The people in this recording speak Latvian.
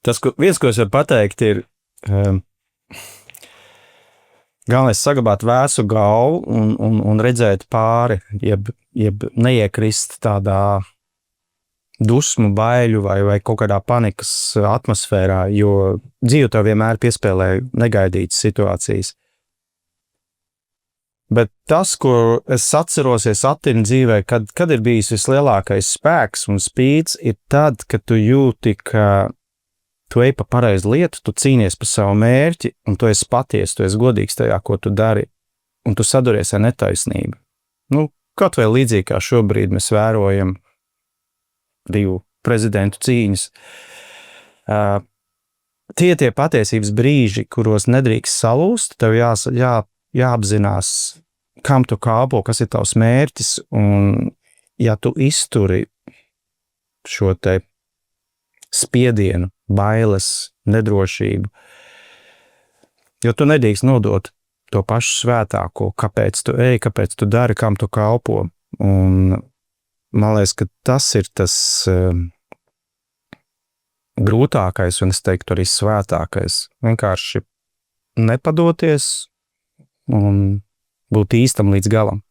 Viens, ko es varu pateikt, ir galvenais saglabāt vēsu galvu un redzēt pāri, jeb neiekrist tādā dusmu, baiļu vai kaut kādā panikas atmosfērā, jo dzīve tev vienmēr piespēlē negaidītas situācijas. Bet tas, ko es atceros, atinu dzīvē, kad ir bijis vislielākais spēks un spīds, ir tad, kad tu jūti, ka tu ej pa pareizu lietu, tu cīnies par savu mērķi, un tu esi patiesi, tu esi godīgs tajā, ko tu dari, un tu saduries ar netaisnību. Kaut vai līdzīgi kā šobrīd mēs vērojam divu prezidentu cīņas. Tie patiesības brīži, kuros nedrīkst salūst, tev jāapzinās, kam tu kalpo, kas ir tavs mērķis, un ja tu izturi šo te spiedienu, bailes, nedrošību, jo tu nedrīkst nodot to pašu svētāko, kāpēc tu ej, kāpēc tu dari, kam tu kalpo. Un man liekas, ka tas ir tas grūtākais, un es teiktu arī svētākais. Vienkārši nepadoties un būt īstam līdz galam.